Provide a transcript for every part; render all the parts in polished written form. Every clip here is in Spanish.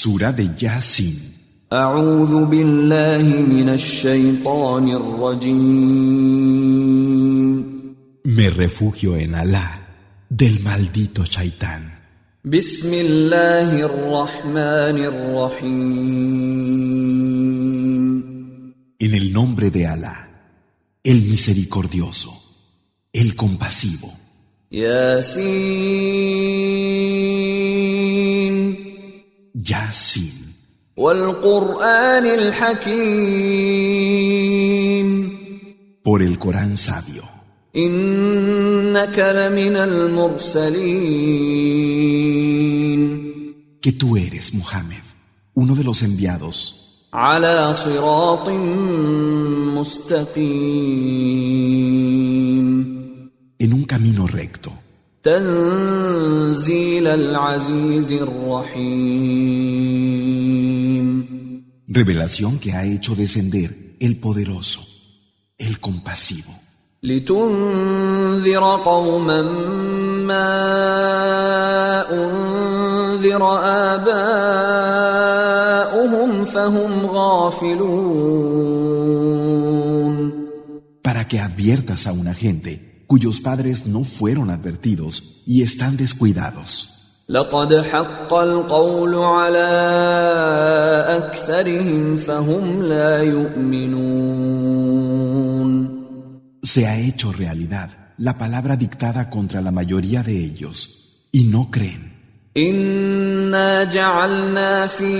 Sura de Yasin. أعوذ بالله من الشيطان الرجيم. Me refugio en Alá, del maldito Shaitán. بسم الله الرحمن الرحيم. En el nombre de Alá, el misericordioso, el compasivo. ياسين Yasin. والقرآن الحكيم. Por el Corán sabio. إنك لمن المرسلين. Que tú eres, Muhammad, uno de los enviados, على صراط مستقيم. en un camino recto. تنزيل العزيز الرحيم. Revelación que ha hecho descender el poderoso, el compasivo. لتنذر قوما ما أنذر آباؤهم فهم غافلون. Para que adviertas a una gente cuyos padres no fueron advertidos y están descuidados. لقد حق القول على أكثرهم فهم لا يؤمنون. Se ha hecho realidad la palabra dictada contra la mayoría de ellos y no creen. إنا جعلنا في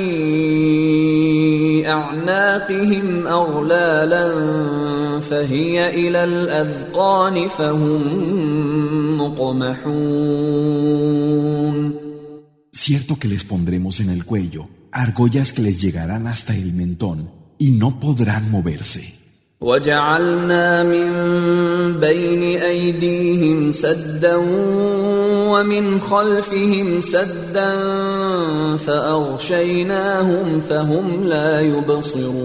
أعناقهم أغلالا فهي إلى الأذقان فهم مقمحون. Cierto que les pondremos en el cuello argollas que les llegarán hasta el mentón y no podrán moverse. وجعلنا من بين أيديهم سدا ومن خلفهم سدا فأغشيناهم فهم لا يبصرون.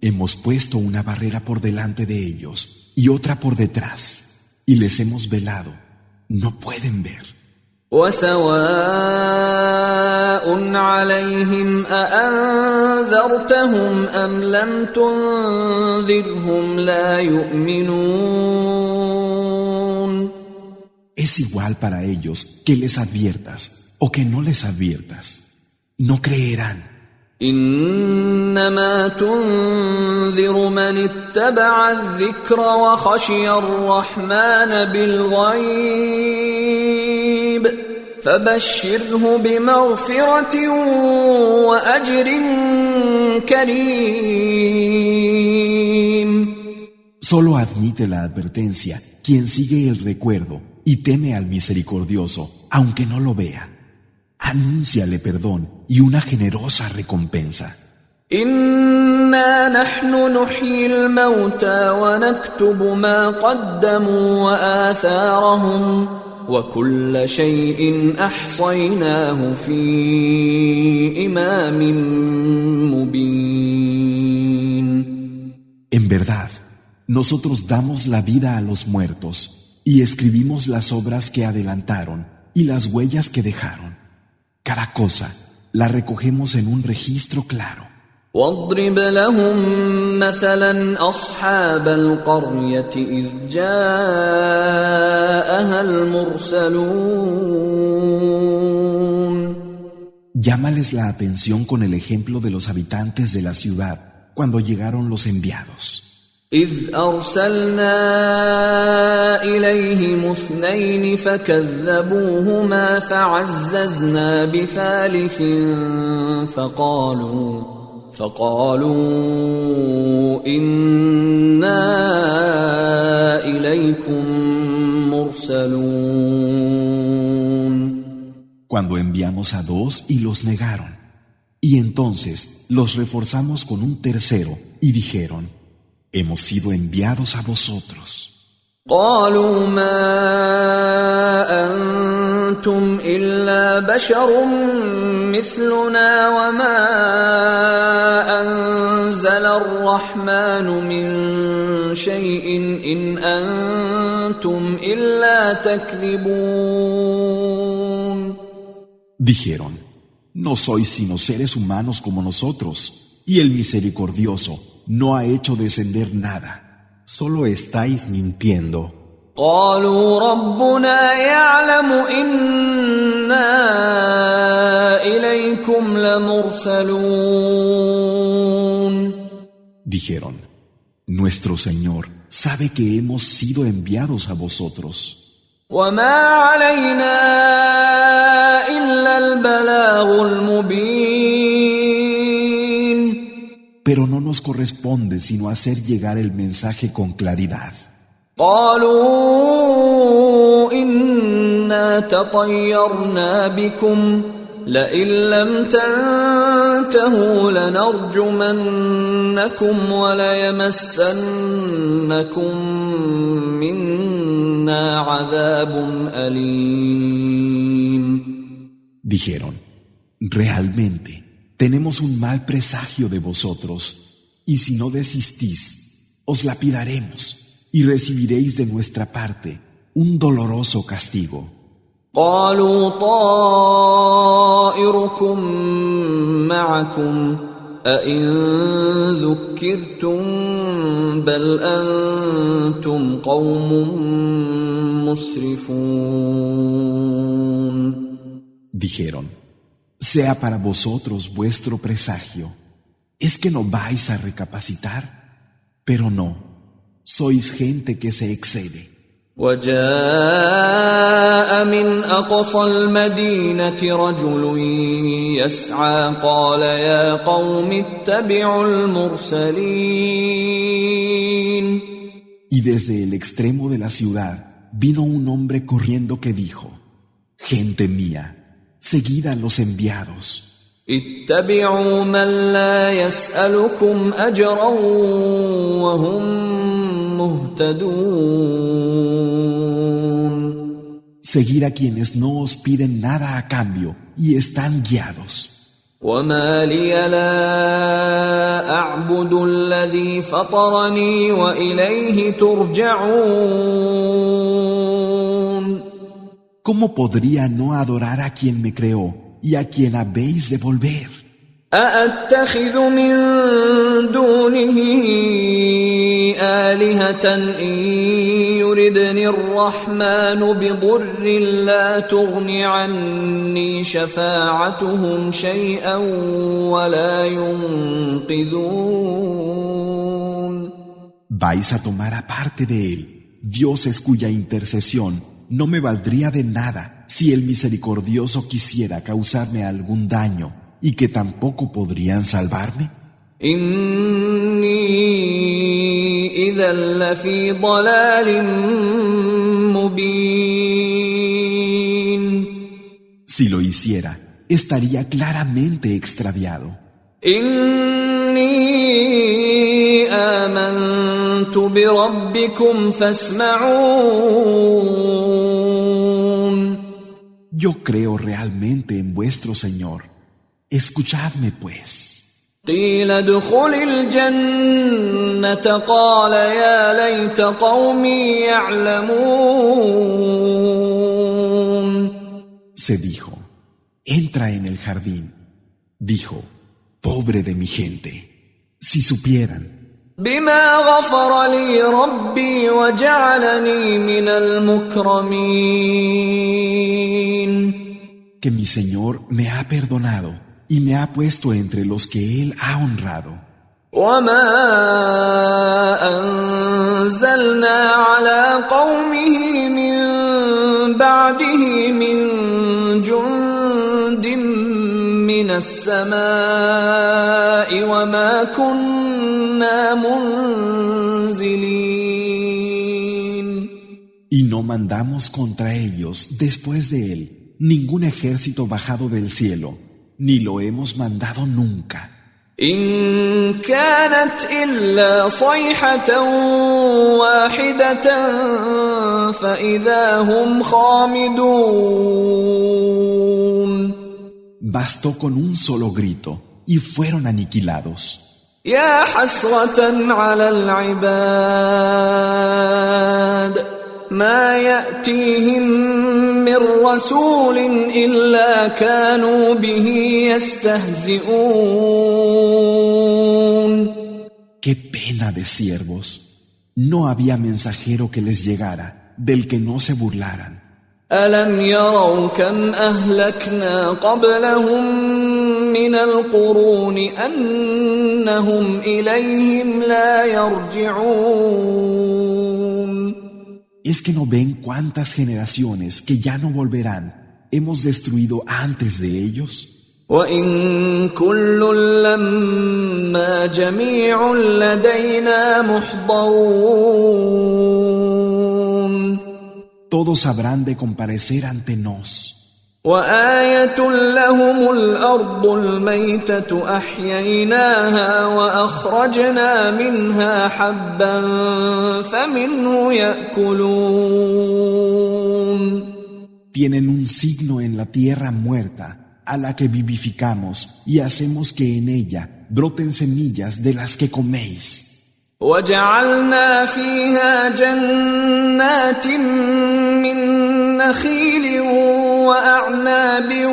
Hemos puesto una barrera por delante de ellos y otra por detrás, y les hemos velado. No pueden ver. وسواء عليهم أأنذرتهم أم لم تنذرهم لا يؤمنون. Es igual para ellos que les adviertas o que no les adviertas. No creerán. إنما تنذر من اتبع الذكر وخشي الرحمن بالغيب فبشره بمغفرة وأجر كريم. Solo admite la advertencia quien sigue el recuerdo y teme al misericordioso, aunque no lo vea. Anúnciale perdón y una generosa recompensa. إنا نحن نحيي الموتى ونكتب ما قدموا وآثارهم وكل شيء أحصيناه في إمام مبين. En verdad, nosotros damos la vida a los muertos y escribimos las obras que adelantaron y las huellas que dejaron. Cada cosa la recogemos en un registro claro. واضرب لهم مثلا أصحاب القرية إذ جاءها المرسلون. Llámales la atención con el ejemplo de los habitantes de la ciudad cuando llegaron los enviados. إذ أرسلنا إليهم اثنين فكذبوهما فعززنا بثالث فقالوا إنا إليكم مرسلون. Cuando enviamos a dos y los negaron, y entonces los reforzamos con un tercero y dijeron: hemos sido enviados a vosotros. قالوا ما أنتم إلا بشر مثلنا وما أنزل الرحمن من شيء إن أنتم إلا تكذبون. Dijeron: No sois sino seres humanos como nosotros, y el Misericordioso no ha hecho descender nada. Solo estáis mintiendo. قالوا ربنا يعلم إنا إليكم لمرسلون. Dijeron: Nuestro Señor sabe que hemos sido enviados a vosotros. وما علينا إلا البلاغ المبين. Pero no nos corresponde sino hacer llegar el mensaje con claridad. قالوا إنا تطيرنا بكم لئن لم تنتهوا لنرجمنكم وليمسنكم منا عذاب أليم. Dijeron: Realmente tenemos un mal presagio de vosotros, y si no desistís, os lapidaremos y recibiréis de nuestra parte un doloroso castigo. قالوا طائركم معكم أئن ذكرتم بل أنتم قوم مسرفون. Dijeron: Sea para vosotros vuestro presagio. ¿Es que no vais a recapacitar? Pero no, sois gente que se excede. وجاء من أقصى المدينة رجل يسعى قال يا قوم اتبعوا المرسلين. Y desde el extremo de la ciudad vino un hombre corriendo que dijo: Gente mía, seguid a los enviados. اتبعوا من لا يسألكم أجرا وهم مهتدون. Seguid a quienes no os piden nada a cambio y están guiados. وما لي لا أعبد الذي فطرني وإليه ترجعون. ¿Cómo podría no adorar a quien me creó y a quien habéis de volver? أأتخذ من دونه آلهة إن يردني الرحمن بضر لا تغن عني شفاعتهم شيئا ولا ينقذون. ¿Vais a tomar aparte de él dioses cuya intercesión no me valdría de nada si el misericordioso quisiera causarme algún daño y que tampoco podrían salvarme? إني إذا لفي ضلال مبين. Si lo hiciera, estaría claramente extraviado. إني آمنت بربكم فاسمعون. Yo creo realmente en vuestro Señor. Escuchadme pues. قيل ادخل الجنة قال يا ليت قومي يعلمون. Se dijo: Entra en el jardín. Dijo: Pobre de mi gente, si supieran. بما غفر لي ربي وجعلني من المكرمين. Que mi Señor me ha perdonado y me ha puesto entre los que Él ha honrado. وما أنزلنا على قومه من بعده من جند من السماء وما كنا منزلين. Y no mandamos contra ellos después de Él ningún ejército bajado del cielo, ni lo hemos mandado nunca. إن كانت إلا صيحة واحدة فإذا هم خامدون. Bastó con un solo grito y fueron aniquilados. يا حسرة على العباد ما يأتيهم من رسول إلا كانوا به يستهزئون. ¡Qué pena de siervos! No había mensajero que les llegara, del que no se burlaran. ألم يروا كم أهلكنا قبلهم من القرون أنهم إليهم لا يرجعون. ¿Es que no ven cuántas generaciones que ya no volverán hemos destruido antes de ellos? وإن كل لما جميع لدينا محضرون. Todos habrán de comparecer ante nos. وآية لهم الأرض الميتة أحييناها وأخرجنا منها حبا فمنه يأكلون. Tienen un signo en la tierra muerta, a la que vivificamos y hacemos que en ella broten semillas de las que coméis. وجعلنا فيها جنات من نخيل وأعناب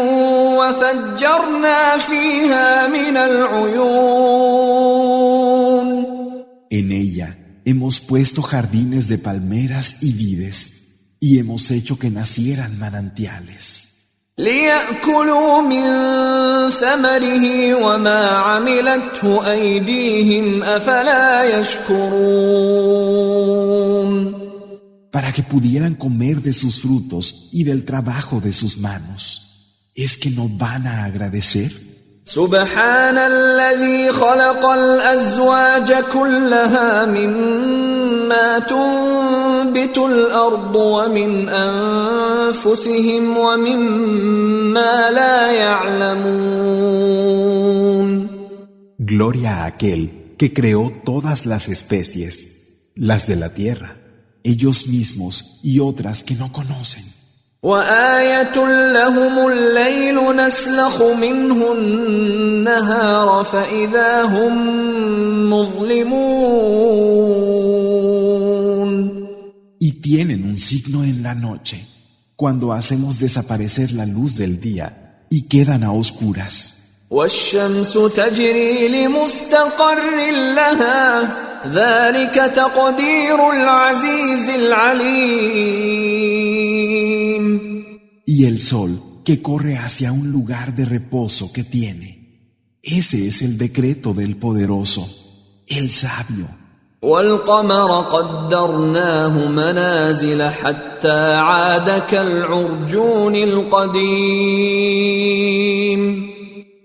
وفجرنا فيها من العيون. En ella hemos puesto jardines de palmeras y vides y hemos hecho que nacieran manantiales. ليأكلوا من ثمره وما عملته أيديهم أفلا يشكرون. Para que pudieran comer de sus frutos y del trabajo de sus manos. ¿Es que no van a agradecer? سبحان الذي خلق الأزواج كلها مما تنبت الأرض ومن أنفسهم ومما لا يعلمون. Gloria a aquel que creó todas las especies, las de la tierra, ellos mismos y otras que no conocen. وآية لهم الليل نسلخ منه النهار فإذا هم مظلمون. Y tienen un signo en la noche, cuando hacemos desaparecer la luz del día y quedan a oscuras. والشمس تجري لمستقر لها ذلك تقدير العزيز العليم. Y el sol que corre hacia un lugar de reposo que tiene. Ese es el decreto del poderoso, el sabio. والقمر قدرناه منازل حتى عاد كالعرجون القديم.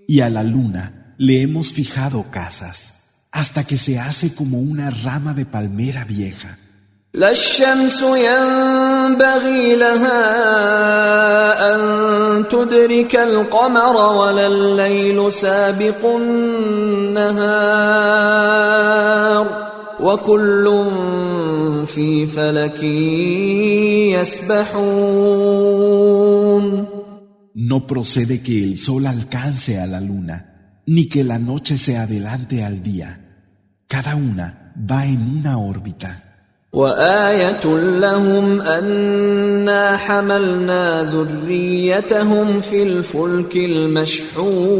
Y a la luna le hemos fijado casas, hasta que se hace como una rama de palmera vieja. لا الشمس ينبغي لها أن تدرك القمر ولا الليل سابق النهار وكل في فلك يسبحون. No procede que el sol alcance a la luna, ni que la noche se adelante al día. Cada una va en una órbita. وآية لهم أنا حملنا ذريتهم في الفلك المشحون.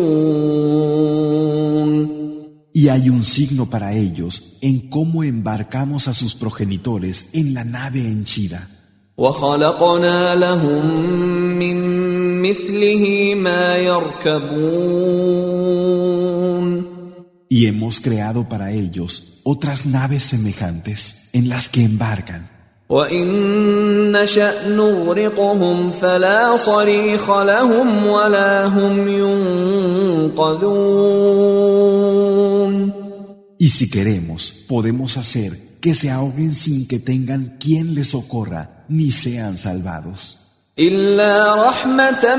Y hay un signo para ellos en cómo embarcamos a sus progenitores en la nave henchida. وخلقنا لهم من مثله ما يركبون. Y hemos creado para ellos otras naves semejantes en las que embarcan. وإن نشأ نغرقهم فلا صريخ لهم ولا هم ينقذون. Y si queremos, podemos hacer que se ahoguen sin que tengan quien les socorra ni sean salvados. إلا رحمة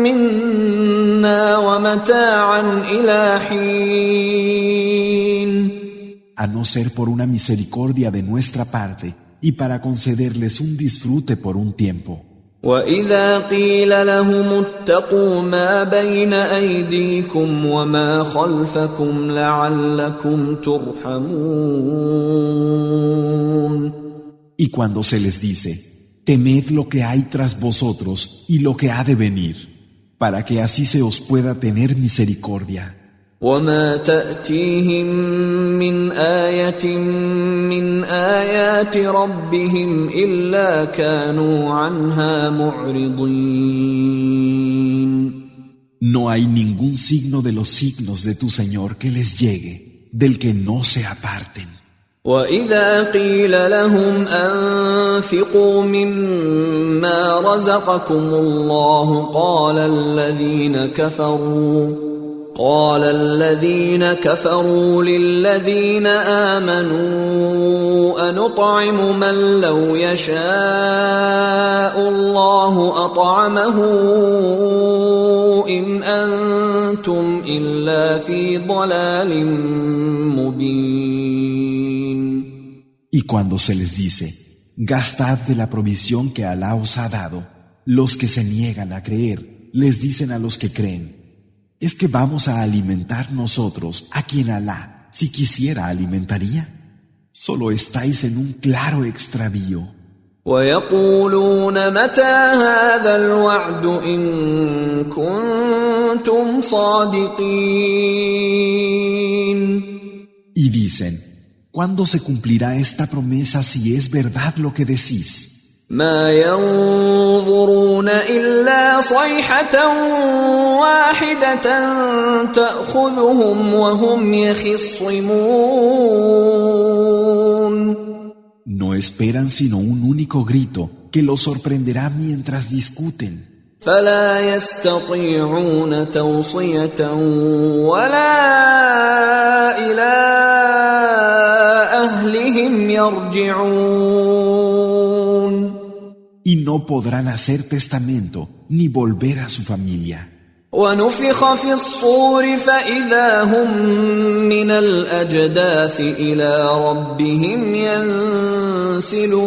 منا ومتاعا إلى حين. A no ser por una misericordia de nuestra parte y para concederles un disfrute por un tiempo. وإذا قيل لهم اتقوا ما بين أيديكم وما خلفكم لعلكم ترحمون. Y cuando se les dice, temed lo que hay tras vosotros y lo que ha de venir, para que así se os pueda tener misericordia. وما تأتيهم من آية من آيات ربهم إلا كانوا عنها معرضين. No hay ningún signo de los signos de tu Señor que les llegue, del que no se aparten. وإذا قيل لهم أنفقوا مما رزقكم الله قال الذين كفروا للذين آمنوا أنطعم من لو يشاء الله أطعمه إن أنتم إلا في ضلال مبين. Y cuando se les dice, gastad de la provisión que Alá os ha dado, los que se niegan a creer, les dicen a los que creen, ¿es que vamos a alimentar nosotros a quien Alá, si quisiera, alimentaría? Solo estáis en un claro extravío. ويقولون متى هذا الوعد إن كنتم صادقين. Y dicen, ¿cuándo se cumplirá esta promesa si es verdad lo que decís? ما ينظرون إلا صيحة واحدة تأخذهم وهم يخصمون. No esperan sino un único grito que los sorprenderá mientras discuten. فلا يستطيعون توصية ولا إلى أهلهم يرجعون. Y no podrán hacer testamento ni volver a su familia. ونفخ في الصور فإذا هم من الأجداث إلى ربهم ينسلون.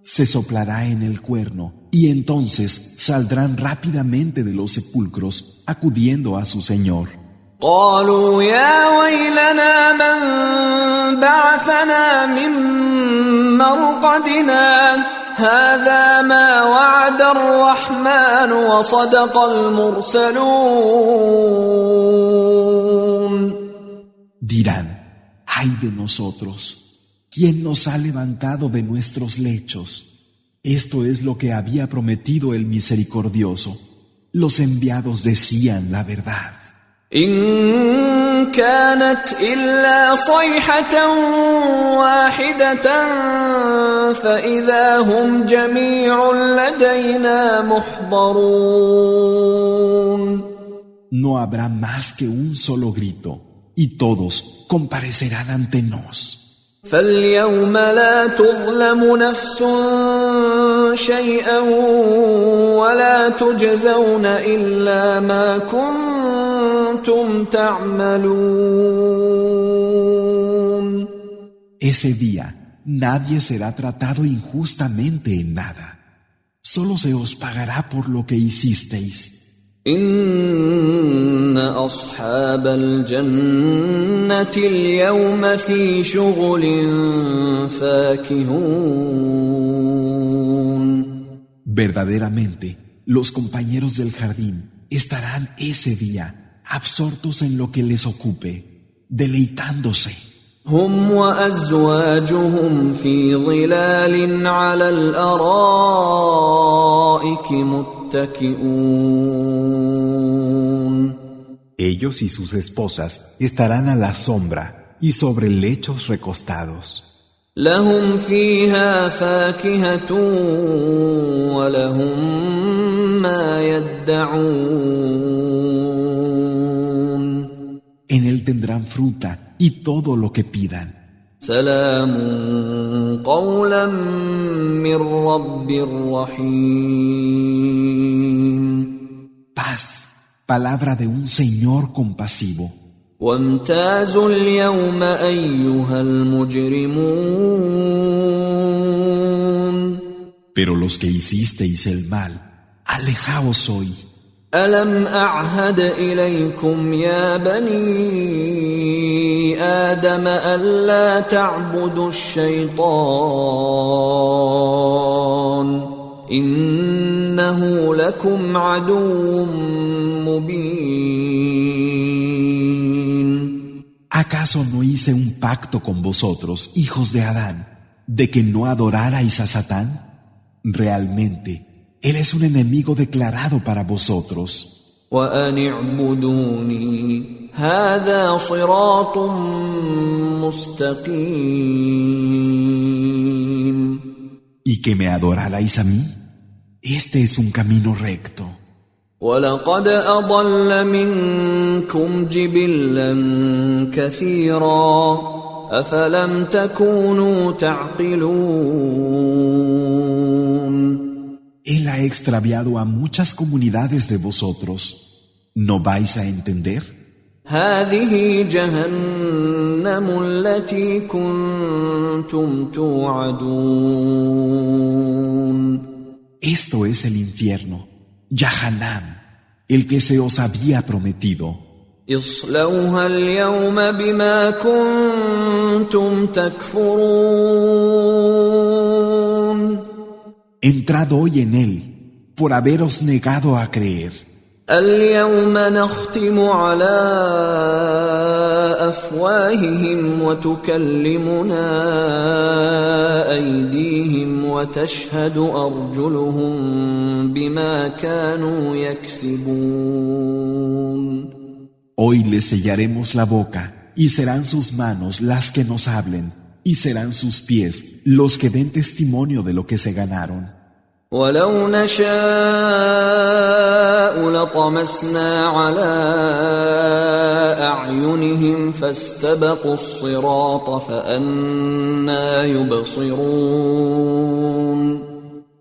Se soplará en el cuerno y entonces saldrán rápidamente de los sepulcros acudiendo a su Señor. قالوا يا ويلنا من بعثنا من مرقدنا هذا ما وعد الرحمن وصدق المرسلون. Dirán, ay de nosotros, ¿quién nos ha levantado de nuestros lechos? Esto es lo que había prometido el misericordioso. Los enviados decían la verdad. إن كانت إلا صيحة واحدة فإذا هم جميع لدينا محضرون. No habrá más que un solo grito, y todos comparecerán ante nos. فاليوم لا تظلم نفس شيئا ولا تجزون إلا ما كنتم تعملون. Ese día nadie será tratado injustamente en nada. Solo se os pagará por lo que hicisteis. إن أصحاب الجنة اليوم في شغل فاكهون. Verdaderamente, los compañeros del jardín estarán ese día absortos en lo que les ocupe, deleitándose. هم وأزواجهم في ظلال على الأرائك متكئون. Ellos y sus esposas estarán a la sombra y sobre lechos recostados. لهم فيها فاكهة ولهم ما يدعون. En él tendrán fruta y todo lo que pidan. سلام قولا من رب رحيم. Paz, palabra de un Señor compasivo. وامتازوا اليوم أيها المجرمون. Pero los que hicisteis el mal, alejaos hoy. ألم أعهد إليكم يا بني آدم ألا تعبدوا الشيطان إنه لكم عدو مبين. ¿Acaso no hice un pacto con vosotros, hijos de Adán, de que no adorarais a Satán? Realmente, él es un enemigo declarado para vosotros. وأن اعبدوني هذا صراط مستقيم. Y que me adorarais a mí, este es un camino recto. ولقد أضل منكم جبلا كثيرا أفلم تكونوا تعقلون. Él ha extraviado a muchas comunidades de vosotros. ¿No vais a entender? هذه جهنم التي كنتم توعدون. Esto es el infierno, Yahanam, el que se os había prometido. اصلوها اليوم بما كنتم تكفرون. Entrad hoy en él, por haberos negado a creer. اليوم نختم على أفواههم وتكلمنا أيديهم وتشهد أرجلهم بما كانوا يكسبون. Hoy les sellaremos la boca, y serán sus manos las que nos hablen, y serán sus pies los que den testimonio de lo que se ganaron. ولو نشاء لطمسنا على أعينهم فاستبقوا الصراط فأنى يبصرون.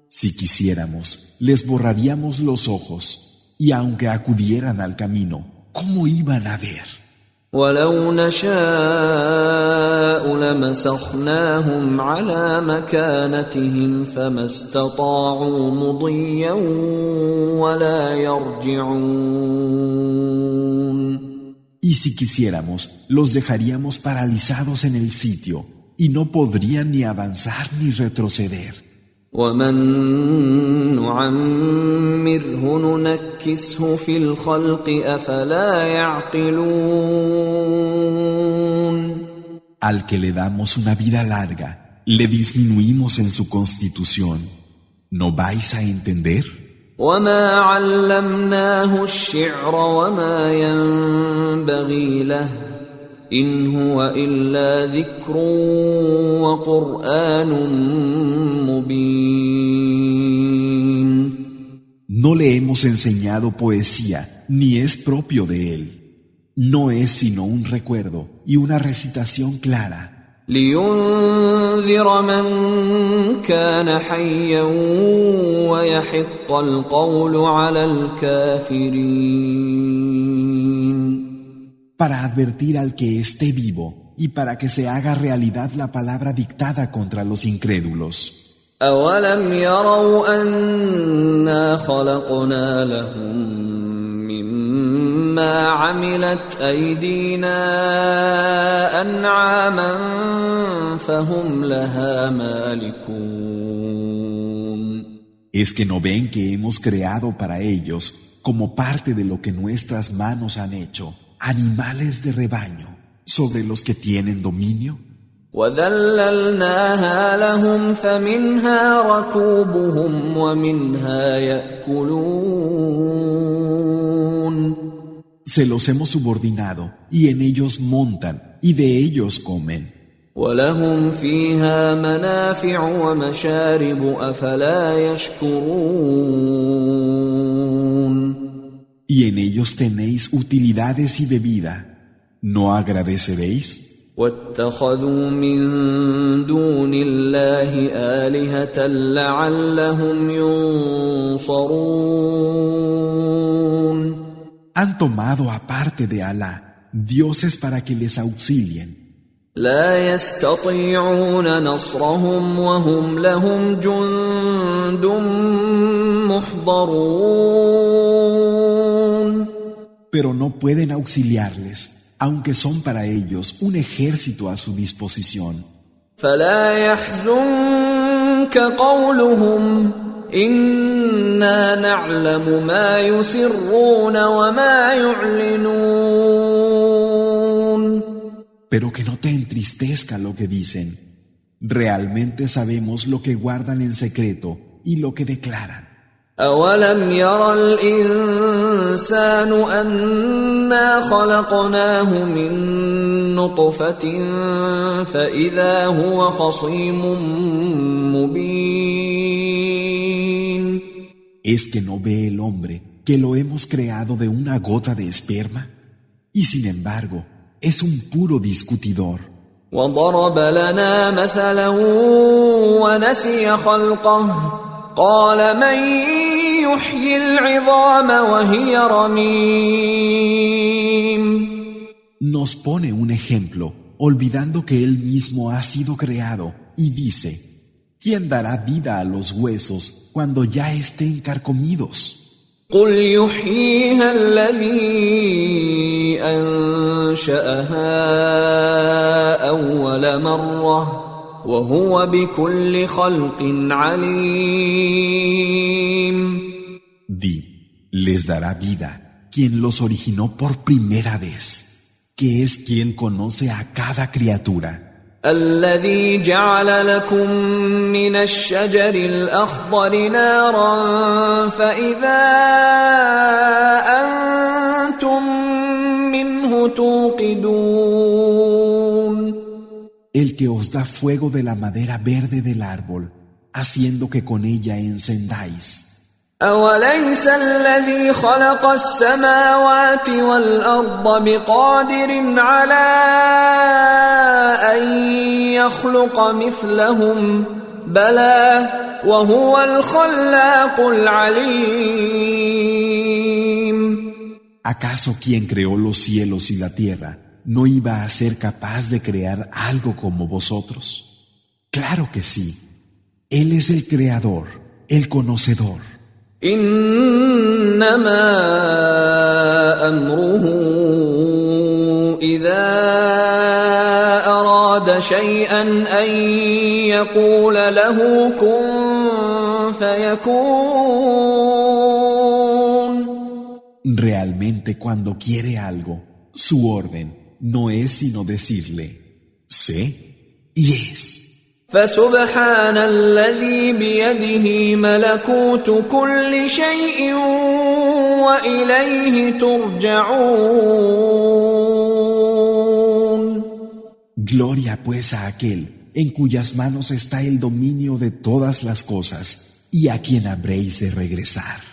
Si quisiéramos, les borraríamos los ojos, y aunque acudieran al camino, ¿cómo iban a ver? ولو نشاء لمسخناهم على مكانتهم فما استطاعوا مضيا ولا يرجعون. Y si quisiéramos, los dejaríamos paralizados en el sitio, y no podrían ni avanzar ni retroceder. ومن نعمره ننكسه في الخلق أفلا يعقلون. Al que le damos una vida larga, le disminuimos en su constitución. ¿No vais a entender? وما علمناه الشعر وما ينبغي له إن هو إلا ذكر وقرآن مبين. No le hemos enseñado poesía, ni es propio de él. No es sino un recuerdo y una recitación clara. لينذر من كان حيا ويحق القول على الكافرين. Para advertir al que esté vivo y para que se haga realidad la palabra dictada contra los incrédulos. أولم يروا أنا خلقنا لهم مما عملت أيدينا أنعاما فهم لها مالكون. ¿Es que no ven que hemos creado para ellos, como parte de lo que nuestras manos han hecho, animales de rebaño, sobre los que tienen dominio? وَذَلَّلْنَاهَا لَهُمْ فَمِنْهَا رَكُوبُهُمْ وَمِنْهَا يَأْكُلُونَ. Se los hemos subordinado, y en ellos montan, y de ellos comen. وَلَهُمْ فِيهَا مَنَافِعُ وَمَشَارِبُ أَفَلَا يَشْكُرُونَ. Y en ellos tenéis utilidades y bebida. ¿No agradeceréis? وَاتَّخَذُوا مِن دُونِ اللَّهِ آلِهَةً لَعَلَّهُمْ يُنصَرُونَ. Han tomado aparte de Alá dioses para que les auxilien. لا يستطيعون نصرهم وهم لهم جند محضرون. pero no pueden auxiliarles, aunque son para ellos un ejército a su disposición. فلا يحزنك قولهم إنا نعلم ما يسرون وما يعلنون. Pero que no te entristezca lo que dicen. Realmente sabemos lo que guardan en secreto y lo que declaran. أولم ير الإنسان أنا خلقناه من نطفة فإذا هو خصيم مبين. ¿Es que no ve el hombre que lo hemos creado de una gota de esperma? Y sin embargo, es un puro discutidor. وضرب لنا مثلا ونسي خلقه قال من يحيي العظام وهي رميم. Nos pone un ejemplo, olvidando que él mismo ha sido creado, y dice: ¿quién dará vida a los huesos cuando ya estén carcomidos? قل يحييها الذي أنشأها أول مرة وهو بكل خلق عليم. Di, les dará vida quien los originó por primera vez, que es quien conoce a cada criatura. الذي جعل لكم من الشجر الأخضر نارا فإذا أنتم منه توقدون. El que os da fuego de la madera verde del árbol, haciendo que con ella encendáis. أوليس الذي خلق السماوات والأرض بقادر على أن يخلق مثلهم بلى وهو الخلاق العليم. ¿Acaso quien creó los cielos y la tierra no iba a ser capaz de crear algo como vosotros? Claro que sí. Él es el creador, el conocedor. إنما أمره إذا أراد شيئا أن يقول له كن فيكون. Realmente cuando quiere algo, su orden no es sino decirle: sé y es. فسبحان الذي بيده ملكوت كل شيء وإليه ترجعون. Gloria pues a aquel en cuyas manos está el dominio de todas las cosas y a quien habréis de regresar.